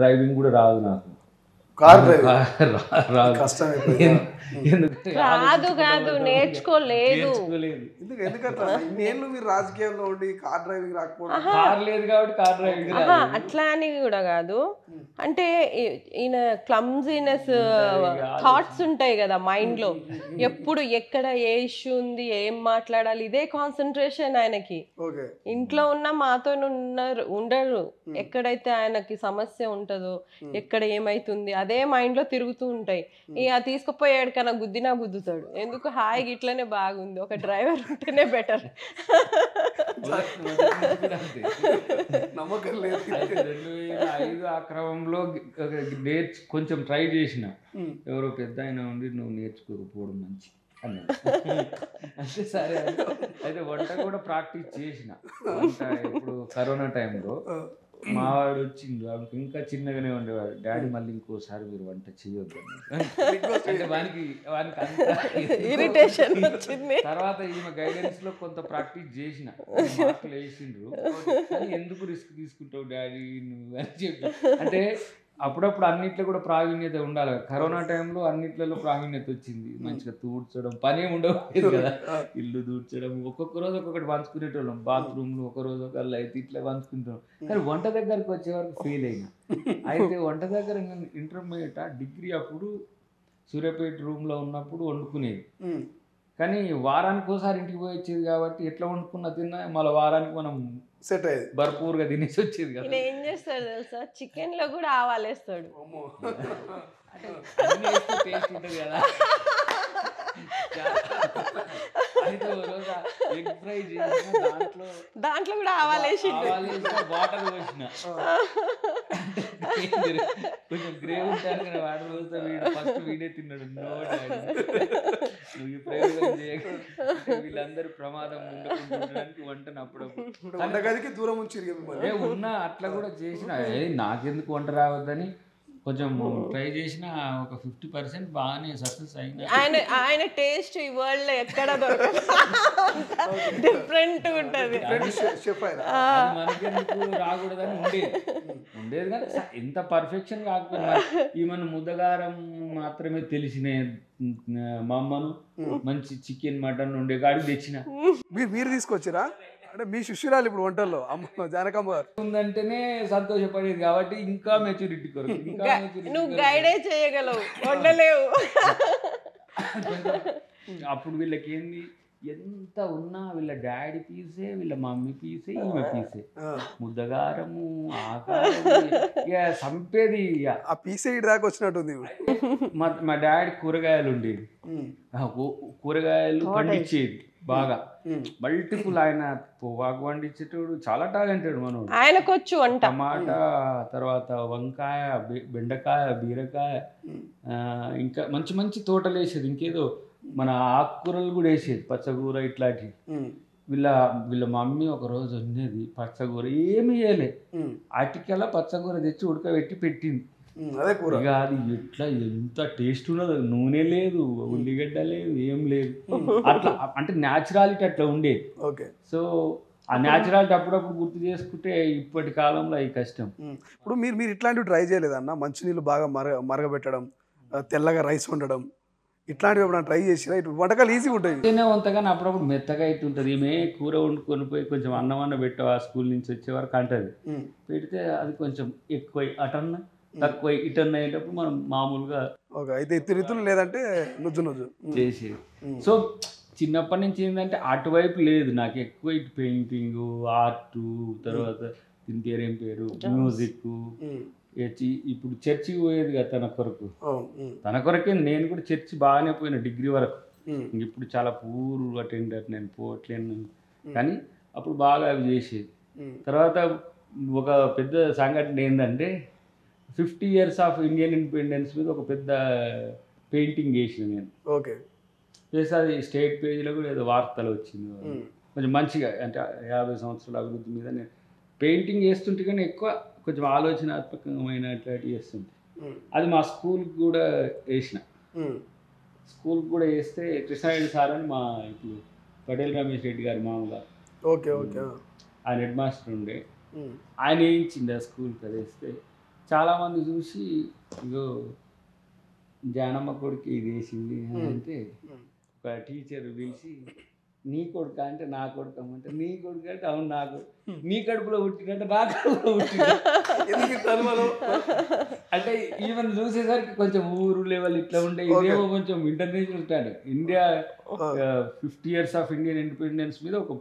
Driving కూడా రాదు నాకు. కార్ డ్రైవింగ్ రాదు. కాదు నేర్చుకోలేదు. ఎందుకంటే ఇన్నేళ్ళు మీరు రాజకీయాల్లో ఉండి కార్ డ్రైవింగ్ రాకపోవడం. కార్ లేదు కాబట్టి కార్ డ్రైవింగ్ అట్లా అని కూడా కాదు. అంటే ఈయన క్లమ్జీనెస్ థాట్స్ ఉంటాయి కదా మైండ్ లో, ఎప్పుడు ఎక్కడ ఏ ఇష్యూ ఉంది, ఏం మాట్లాడాలి, ఇదే కాన్సన్ట్రేషన్ ఆయనకి. ఇంట్లో ఉన్న మాతో ఉండరు. ఎక్కడైతే ఆయనకి సమస్య ఉంటుందో, ఎక్కడ ఏమైతుంది అదే మైండ్ లో తిరుగుతూ ఉంటాయి. ఇక తీసుకుపోయాడు కన్నా గుద్దినా గుద్దుతాడు. ఎందుకు హాయిగా ఇట్లనే బాగుంది, ఒక డ్రైవర్ ఉంటేనే బెటర్. నమ్మకం లేదు. 2005 ఆ క్రమంలో కొంచెం ట్రై చేసిన. ఎవరో పెద్ద ఆయన ఉండి నువ్వు నేర్చుకోకపోవడం మంచి అన్నాడు. అంటే సరే అయితే వంట కూడా ప్రాక్టీస్ చేసిన. వంట ఇప్పుడు కరోనా టైంలో మావాడు వచ్చిండు, ఇంకా చిన్నగానే ఉండేవాడు. డాడీ మళ్ళీ ఇంకోసారి మీరు వంట చేయొద్దు అంటే వానికి ఇరిటేషన్ వచ్చింది. తర్వాత ఈమె గైడెన్స్ లో కొంత ప్రాక్టీస్ చేసిన. మార్కులు వేసిండ్రు, కానీ ఎందుకు రిస్క్ తీసుకుంటావు డాడీ నువ్వు అని చెప్పి. అంటే అప్పుడప్పుడు అన్నిట్లో కూడా ప్రావీణ్యత ఉండాలి. కరోనా టైంలో అన్నిట్లలో ప్రావీణ్యత వచ్చింది. మంచిగా తూడ్చడం పని ఉండవు కదా, ఇల్లు తూడ్చడం. ఒక్కొక్క రోజు ఒక్కొక్కటి పంచుకునేటోళ్ళం. బాత్రూమ్లు ఒక రోజు ఒక అయితే ఇట్లా పంచుకుంటాం. కానీ వంట దగ్గరకు వచ్చే వరకు ఫెయిల్ అయినా. అయితే వంట దగ్గర ఇంటర్మీడియట్ డిగ్రీ అప్పుడు సూర్యాపేట రూమ్లో ఉన్నప్పుడు వండుకునేది. కానీ వారానికి ఒకసారి ఇంటికి పోయి వచ్చేది కాబట్టి ఎట్లా వండుకున్నా తిన్నా మళ్ళీ వారానికి మనం సెట్ అయ్యేది, భర్పూర్గా తినేసి వచ్చేది కదా. ఏం చేస్తాడు తెలుసా, చికెన్ లో కూడా ఆవాలేస్తాడు. టేస్ట్ ఉంటుంది కదా. ఎగ్ ఫ్రై చేసిన దాంట్లో కూడా ఆవాలేసి వాటర్ పోసిన. కొంచెం గ్రేవ్ ఉంటాను కానీ వాటర్ పోస్తే ఫస్ట్ వీడే తిన్నాడు. నువ్వు ఈ ప్రయోగం చేయక వీళ్ళందరూ ప్రమాదం ఉండడానికి వంటను అప్పుడప్పుడు వంటగదికి దూరం ఉంచి ఉన్నా అట్లా కూడా చేసిన. నాకెందుకు వంట రావద్దని కొంచెం ట్రై చేసిన. ఒక 50% బాగానే సక్సెస్ అయింది. ఆయన టేస్ట్ ఈ వరల్డ్ లో ఎక్కడ దొరకదు, డిఫరెంట్ ఉంటది. మనకెందుకు రాకూడదని ఉండేది కానీ ఎంత పర్ఫెక్షన్ కాకపోయినా ఈమెను ముద్దగారం మాత్రమే తెలిసిన మా అమ్మను మంచి చికెన్ మటన్ ఉండే కాడికి తెచ్చిన. మీరు తీసుకొచ్చిరా అంటే మీ శిష్యురాలు ఇప్పుడు వంటల్లో అమ్మ జానకమ్మ గారు ఉందంటేనే సంతోషపడేది కాబట్టి ఇంకా మెచ్యూరిటీ కొరకు నువ్వు గైడే చేయగలవు, వండలేవు. అప్పుడు వీళ్ళకి ఏంది, ఎంత ఉన్నా వీళ్ళ డాడీ పీసే, వీళ్ళ మమ్మీ పీసే, ఈమె పీసే. ముద్దగారము ఇక సంపేది. ఆ పీసే ఇటు దాకా వచ్చినట్టుంది. మా డాడీ కూరగాయలు ఉండేది, కూరగాయలు పండించేది బాగా. మల్టిపుల్ ఆయన పొగాకు పండించేటోడు, చాలా టాలెంటెడ్ మనోడు. ఆయనకొచ్చు వంట. టమాటా, తర్వాత వంకాయ, బెండకాయ, బీరకాయ, ఇంకా మంచి మంచి తోటలు వేసేది. ఇంకేదో మన ఆకుకూరలు కూడా వేసేది, పచ్చకూర ఇట్లాంటివి. వీళ్ళ మమ్మీ ఒక రోజు ఉన్నది పచ్చకూర ఏమి వేయలే, అటికెలా పచ్చకూర తెచ్చి ఉడకబెట్టి పెట్టింది. ఇక అది ఎట్లా ఎంత టేస్ట్ ఉన్నదో, నూనె లేదు, ఉల్లిగడ్డ లేదు, ఏం లేదు. అట్లా అంటే న్యాచురాలిటీ అట్లా ఉండేది. సో ఆ న్యాచురాలిటీ అప్పుడప్పుడు గుర్తు చేసుకుంటే ఇప్పటి కాలంలో అవి కష్టం. ఇప్పుడు మీరు ఇట్లాంటివి ట్రై చేయలేదన్న? మంచినీళ్ళు బాగా మరగబెట్టడం, తెల్లగా రైస్ వండడం, ఇట్లాంటివి ఎప్పుడైనా ట్రై చేసినా? వంటకాలు ఈజీగా ఉంటాయి. వంతగానే అప్పుడప్పుడు మెత్తగా అవుతుంటుంది. ఈమె కూర వండుకొని పోయి కొంచెం అన్నం పెట్టవా స్కూల్ నుంచి వచ్చే వరకు అంటది. పెడితే అది కొంచెం ఎక్కువ అటన్న తక్కువ ఇటన్న అయ్యేటప్పుడు మనం మామూలుగా అయితే ఇత్తులు లేదంటే నుజ్జు చేసేది. సో చిన్నప్పటి నుంచి ఏంటంటే అటువైపు లేదు నాకు ఎక్కువ. ఇటు పెయింటింగ్, ఆర్ట్, తర్వాత దీని పేరేం పేరు, మ్యూజిక్. ఇప్పుడు చర్చికి పోయేది కదా తన కొరకే. నేను కూడా చర్చి బాగానే పోయినా డిగ్రీ వరకు. ఇప్పుడు చాలా పూర్ అటెండర్, నేను పోవట్లేను. కానీ అప్పుడు బాగా అవి చేసేది. తర్వాత ఒక పెద్ద సంఘటన ఏంటంటే 50 years ఆఫ్ ఇండియన్ ఇండిపెండెన్స్ మీద ఒక పెద్ద పెయింటింగ్ వేసిన నేను. చేసి అది స్టేట్ పేజీలో కూడా ఏదో వార్తలు వచ్చింది. కొంచెం మంచిగా అంటే 50 సంవత్సరాల అభివృద్ధి మీద నేను పెయింటింగ్ చేస్తుంటే కానీ ఎక్కువ కొంచెం ఆలోచనాత్మకమైనటువంటి చేస్తుంటే అది మా స్కూల్కి కూడా వేసిన. స్కూల్కి కూడా వేస్తే కృష్ణారెడ్డి సార్ అని మా ఇప్పుడు పటేల్ రమేష్ రెడ్డి గారి మామగారు, ఆయన హెడ్ మాస్టర్ ఉండే, ఆయన వేయించింది ఆ స్కూల్కి. అది వేస్తే చాలామంది చూసి ఇగో జానమ్మ కొడుకు ఇది వేసింది అంటే ఒక టీచర్ పిలిచి నీ కొడుక అంటే నా కొడుకు అమ్మంటే నీ కొడుకు అంటే అవును నాకు నీ కడుపులో పుట్టినంటే నా కడుపులో పుట్టిన అంటే ఈవెన్ చూసేసరికి కొంచెం ఊరు లెవెల్ ఇట్లా ఉండే ఇదేమో కొంచెం international standard India 50 years of Indian independence మీద ఒక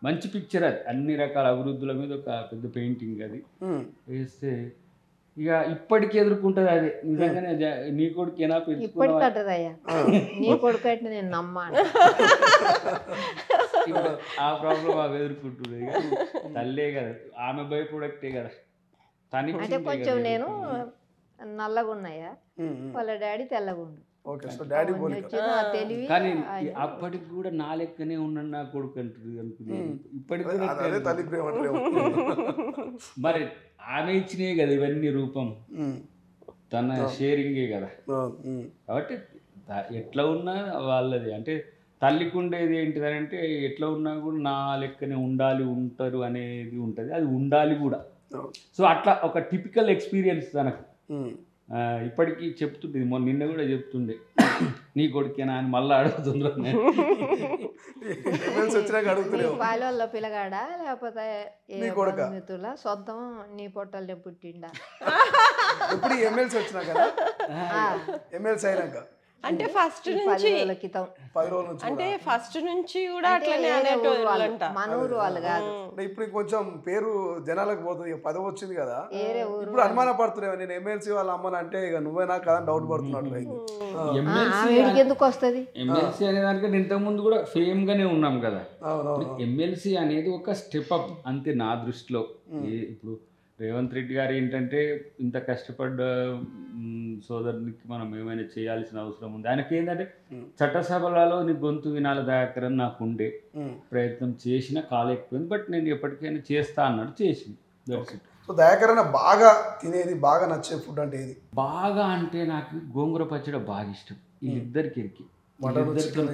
మంచి పిక్చర్ అది అన్ని రకాల అభివృద్ధుల మీద ఒక పెద్ద పెయింటింగ్ అది వేస్తే ఇక ఇప్పటికి ఎదుర్కొంటది అది నిజంగానే నీ కొడుకేనా ఇప్పటికట్టదయ్యా నీ కొడుకు అయితే నేను నమ్మాను ఆ ప్రాబ్లం అవి ఎదుర్కొంటుంది ఇక తల్లే కదా ఆమె బై ప్రొడక్టే కదా అంటే కొంచెం నేను నల్లగా ఉన్నాయా వాళ్ళ డాడీ తెల్లగుండు తెలివి కానీ అప్పటికి కూడా నా లెక్కనే ఉన్నాను నా కొడుకు అంటుంది అనుకున్నాను ఇప్పటికి కూడా మరి ఆమె ఇచ్చినే కదా ఇవన్నీ రూపం తన షేరింగే కదా కాబట్టి ఎట్లా ఉన్నా వాళ్ళది అంటే తల్లికి ఉండేది ఏంటిదంటే ఎట్లా ఉన్నా కూడా నా లెక్కనే ఉండాలి ఉంటారు అనేది ఉంటుంది అది ఉండాలి కూడా సో అట్లా ఒక టిపికల్ ఎక్స్పీరియన్స్ తనకు ఇప్పటికీ చెప్తుండే నిన్న కూడా చెప్తుండే నీ కొడుకేనా అని మళ్ళీ అడుగుతున్నారు పాలలో పిల్లగాడా లేకపోతే మిత్రుల సొంతం నీ పొట్టలే పుట్టిండా ఇప్పుడు ఎమ్మెల్సీ వచ్చినా కదా ఎమ్మెల్సీ అయినాక అంటే ఫస్ట్ నుంచి అంటే ఫస్ట్ నుంచి కూడా అట్లనే అనేటోళ్ళంట మన ఊరు వాళ్ళు కాదు ఇప్పుడు కొంచెం పేరు జనాలకు పోతుంది పదవి వచ్చింది కదా ఇప్పుడు అనుమాన పడుతున్నావు నేను ఎమ్మెల్సీ వాళ్ళ అమ్మని అంటే ఇక నువ్వేనా కదా డౌట్ పడుతున్నట్లు ఎందుకు వస్తుంది ఎమ్మెల్సీ అనే దానికంటే ఇంతకుముందు కూడా ఫేమ్ గానే ఉన్నాం కదా ఎమ్మెల్సీ అనేది ఒక స్టెప్ అప్ అంతే నా దృష్టిలో ఇప్పుడు రేవంత్ రెడ్డి గారు ఏంటంటే ఇంత కష్టపడ్డ సోదరునికి మనం ఏమైనా చేయాల్సిన అవసరం ఉంది ఆయనకి ఏంటంటే చట్టసభలలో నీ గొంతు వినాల దయాకర్ అని నాకు ఉండే ప్రయత్నం చేసిన కాలేకపోయింది బట్ నేను ఎప్పటికైనా చేస్తా అన్నాడు చేసింది సో దయాకర్ అన్న బాగా తినేది బాగా నచ్చే ఫుడ్ అంటే ఏది బాగా అంటే నాకు గోంగూర పచ్చడి బాగా ఇష్టం వీళ్ళిద్దరికి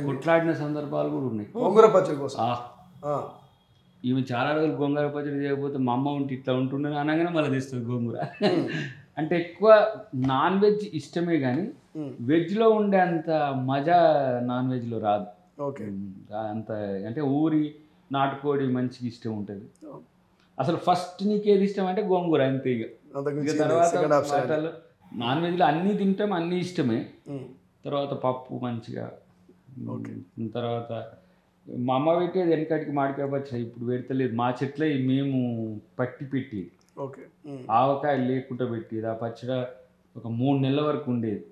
కొట్లాడిన సందర్భాలు కూడా ఉన్నాయి గోంగూర పచ్చడి కోసం ఈమె చాలా రోజులు గోంగూర పచ్చడి చేయకపోతే మా అమ్మ ఉంటే ఇట్లా ఉంటుండే అనగానే మళ్ళీ తెస్తుంది గోంగూర అంటే ఎక్కువ నాన్ వెజ్ ఇష్టమే కానీ వెజ్లో ఉండే అంత మజా నాన్ వెజ్లో రాదు అంత అంటే ఊరి నాటుకోడి మంచిగా ఇష్టం ఉంటుంది అసలు ఫస్ట్ నీకేది ఇష్టం అంటే గోంగూర అంతే ఇక తర్వాత నాన్ వెజ్లో అన్నీ తింటాం అన్నీ ఇష్టమే తర్వాత పప్పు మంచిగా తర్వాత మా అమ్మ పెట్టేది వెనకటికి మామిడికాయ పచ్చడి ఇప్పుడు పెడతలేదు మా చెట్లే మేము పట్టి పెట్టి ఆవకాయ లేకుండా పెట్టేది ఆ పచ్చడి ఒక 3 నెలల వరకు ఉండేది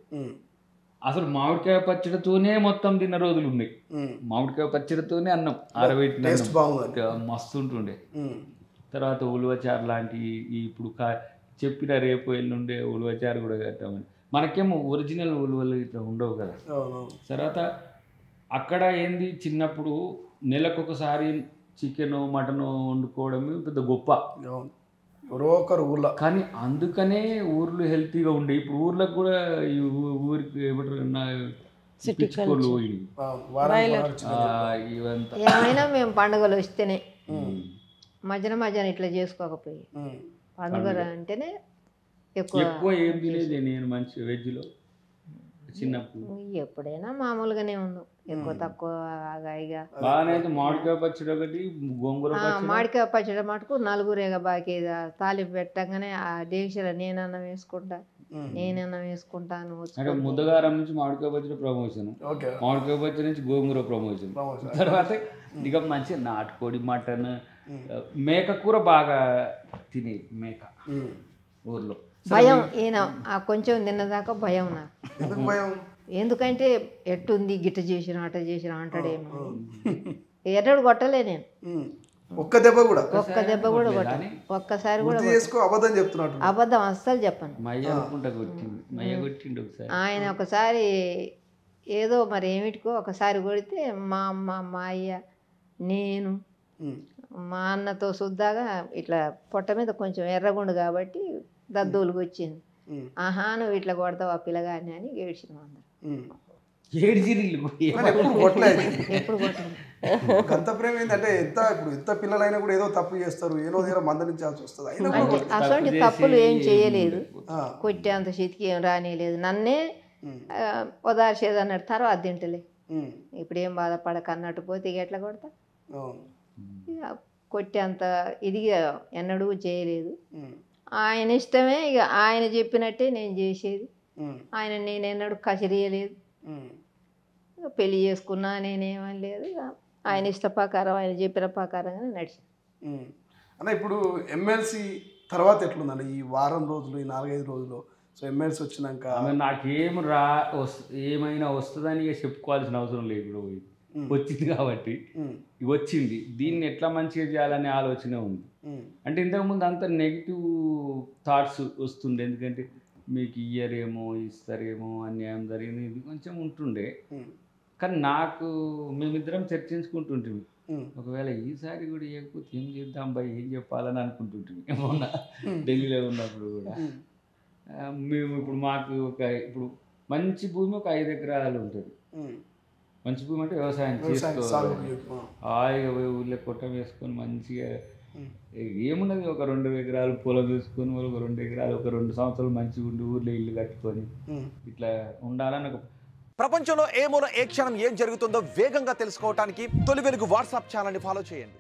అసలు మామిడికాయ పచ్చడితోనే మొత్తం తిన్న రోజులు ఉన్నాయి మామిడికాయ పచ్చడితోనే అన్నం ఆరబెట్టిన మస్తు ఉంటుండే తర్వాత ఉలువచారు లాంటి ఇప్పుడు చెప్పిన రేపు ఎల్లుండే ఉలువచారు కూడా కట్టామని మనకేమో ఒరిజినల్ ఉలువలు ఇట్లా ఉండవు కదా తర్వాత అక్కడ ఏంది చిన్నప్పుడు నెలకొకసారి చికెన్ మటన్ వండుకోవడం పెద్ద గొప్ప ఊర్లో కానీ అందుకనే ఊర్లు హెల్తీగా ఉండే ఇప్పుడు ఊర్లకు కూడా ఈ ఊరికి ఏమంటారు ఇవంతా ఏమైనా మేము పండుగలు వస్తేనే మధ్యాహ్నం ఇట్లా చేసుకోకపోయి పండుగ అంటేనే ఎక్కువ ఏం తినేది నేను మంచి వెజ్లో చిన్నప్పుడు ఎప్పుడైనా మామూలుగానే ఉన్నాం ఎక్కువ తక్కువ మామిడికాయ పచ్చడి ఒకటి గోంగూర మామిడికాయ పచ్చడి మటుకు నలుగురేగా బాకీ తాలింపు పెట్టంగానే ఆ డేక్షలో నేనన్నా వేసుకుంటాను అంటే ముద్దగారం నుంచి మామిడికాయ పచ్చడి ప్రమోషన్ మామిడికాయ పచ్చడి నుంచి గోంగూర ప్రమోషన్ తర్వాత ఇక మంచి నాటుకోడి మటన్ మేక కూర బాగా తినేది మేక ఊర్లో భయం ఈయన కొంచెం తిన్నదాకా భయం నాకు ఎందుకంటే ఎట్టుంది గిట్ట చేసిన అట చేసిన అంటాడేమో ఎన్నడు కొట్టలే నేను ఒక్క దెబ్బ కూడా కొట్టాను ఒక్కసారి కూడా అబద్ధం అస్సలు చెప్పను ఆయన ఒకసారి ఏదో మరి ఏమిటికో ఒకసారి కొడితే మా అమ్మ మా అయ్య నేను మా అన్నతో శుద్ధాగా ఇట్లా పొట్ట మీద కొంచెం ఎర్రగుండు కాబట్టి దద్దోలుగా వచ్చింది ఆహా నువ్వు ఇట్లా కొడతావు ఆ పిల్లగాని అని ఏడ్చినాం అందరు ఎప్పుడు గంత ప్రేమ ఏంటంటే ఎంత పిల్లలైనా కూడా ఏదో తప్పు చేస్తారు ఏదో మందలించాల్సి వస్తుంది అసలు తప్పులు ఏం చేయలేదు కొట్టేంత చేతికి ఏం రానిలేదు, నన్నే ఓదార్చేది అన్నట్టు. తర్వాత తింటలే, ఇప్పుడు ఏం బాధపడక అన్నట్టు పోతే ఇక ఎట్లా కొడతా. ఇక కొట్టేంత ఇదిగా ఎన్నడూ చేయలేదు. ఆయన ఇష్టమే, ఇక ఆయన చెప్పినట్టే నేను చేసేది. ఆయన నేను ఎన్నడూ కసిరియలేదు. పెళ్లి చేసుకున్నా నేనేమని లేదు, ఆయన ఇష్ట ప్రకారం ఆయన చెప్పిన ప్రకారంగానే నడిచి. అన్న ఇప్పుడు ఎమ్మెల్సీ తర్వాత ఎట్లుందండి ఈ వారం రోజులు, ఈ 4-5 రోజులు? సో ఎమ్మెల్సీ వచ్చినాక నాకేం ఏమైనా వస్తుందని చెప్పుకోవాల్సిన అవసరం లేదు, ఇప్పుడు వచ్చింది కాబట్టి వచ్చింది, దీన్ని ఎట్లా మంచిగా చేయాలనే ఆలోచన ఉంది. అంటే ఇంతకుముందు అంత నెగిటివ్ థాట్స్ వస్తుండే, ఎందుకంటే మీకు ఇయ్యరేమో ఇస్తారేమో అన్యాయం జరిగింది ఇది కొంచెం ఉంటుండే. కానీ నాకు మేమిద్దరం చర్చించుకుంటుంటుంది, ఒకవేళ ఈసారి కూడా ఇవ్వకపోతే ఏం చేద్దాం బాయ్, ఏం చెప్పాలని అనుకుంటుంటుంది. మొన్న ఢిల్లీలో ఉన్నప్పుడు కూడా మేము ఇప్పుడు మాకు ఇప్పుడు మంచి భూమి ఒక 5 ఎకరాలు ఉంటుంది. మంచి భూమి అంటే వ్యవసాయం చేసుకోవాలి, హాయిగా ఊళ్ళో కొట్టం వేసుకొని మంచిగా ఏమున్నది ఒక 2 ఎకరాలు పొలం వేసుకొని ఒక 2 ఎకరాలు ఒక 2 సంవత్సరాలు మంచిగా ఉండి ఊళ్ళో ఇల్లు కట్టుకొని ఇట్లా ఉండాలని ఒక. ప్రపంచంలో ఏ మూల ఏ క్షణం ఏం జరుగుతుందో వేగంగా తెలుసుకోవడానికి తొలి వెలుగు వాట్సాప్ ఛానల్ని ఫాలో చేయండి.